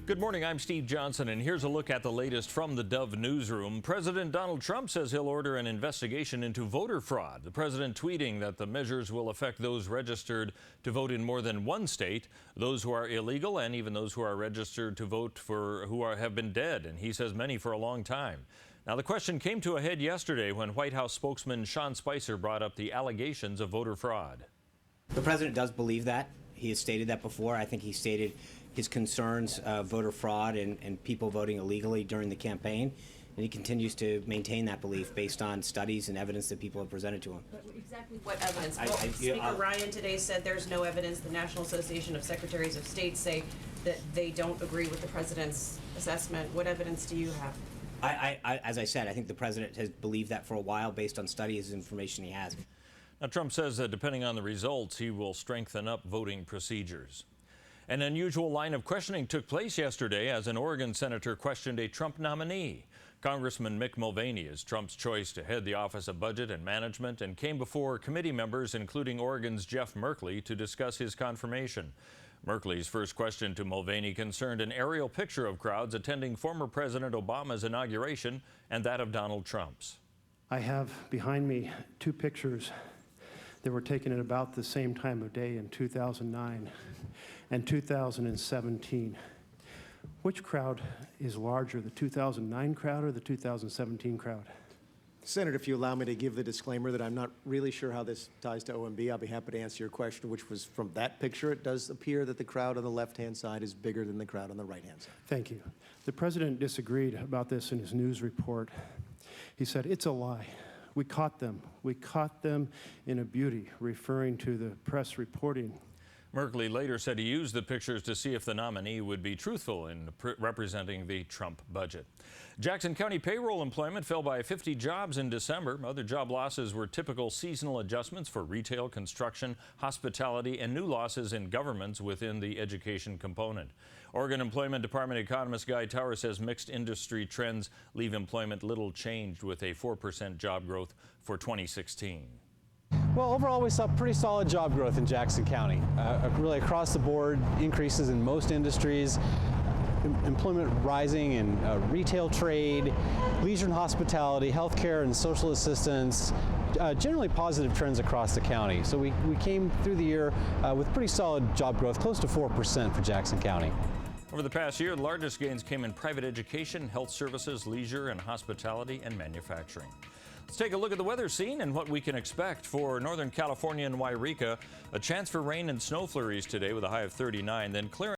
Good morning, I'm Steve Johnson, and here's a look at the latest from the Dove newsroom. President Donald Trump says he'll order an investigation into voter fraud. The president tweeting that the measures will affect those registered to vote in more than one state, those who are illegal, and even those who are registered to vote for have been dead, and he says many for a long time. Now, the question came to a head yesterday when White House spokesman Sean Spicer brought up the allegations of voter fraud. The president does believe that. He has stated that before. I think he stated his concerns of voter fraud and people voting illegally during the campaign. And he continues to maintain that belief based on studies and evidence that people have presented to him. But exactly what evidence? Speaker Ryan today said there's no evidence. The National Association of Secretaries of State say that they don't agree with the president's assessment. What evidence do you have? As I said, I think the president has believed that for a while based on studies and information he has. Now, Trump says that depending on the results, he will strengthen up voting procedures. An unusual line of questioning took place yesterday as an Oregon senator questioned a Trump nominee. Congressman Mick Mulvaney is Trump's choice to head the Office of Budget and Management and came before committee members, including Oregon's Jeff Merkley, to discuss his confirmation. Merkley's first question to Mulvaney concerned an aerial picture of crowds attending former President Obama's inauguration and that of Donald Trump's. I have behind me two pictures that were taken at about the same time of day in 2009 and 2017. Which crowd is larger, the 2009 crowd or the 2017 crowd? Senator, if you allow me to give the disclaimer that I'm not really sure how this ties to OMB, I'll be happy to answer your question, which was from that picture. It does appear that the crowd on the left-hand side is bigger than the crowd on the right-hand side. Thank you. The president disagreed about this in his news report. He said, "It's a lie. We caught them. We caught them in a beauty," referring to the press reporting. Merkley later said he used the pictures to see if the nominee would be truthful in representing the Trump budget. Jackson County payroll employment fell by 50 jobs in December. Other job losses were typical seasonal adjustments for retail, construction, hospitality, and new losses in governments within the education component. Oregon Employment Department economist Guy Tower says mixed industry trends leave employment little changed with a 4% job growth for 2016. Well, overall, we saw pretty solid job growth in Jackson County. Really across the board, increases in most industries, employment rising in retail trade, leisure and hospitality, healthcare and social assistance, generally positive trends across the county. So we came through the year with pretty solid job growth, close to 4% for Jackson County. Over the past year, the largest gains came in private education, health services, leisure and hospitality, and manufacturing. Let's take a look at the weather scene and what we can expect for Northern California and Wairika. A chance for rain and snow flurries today with a high of 39, then clearing.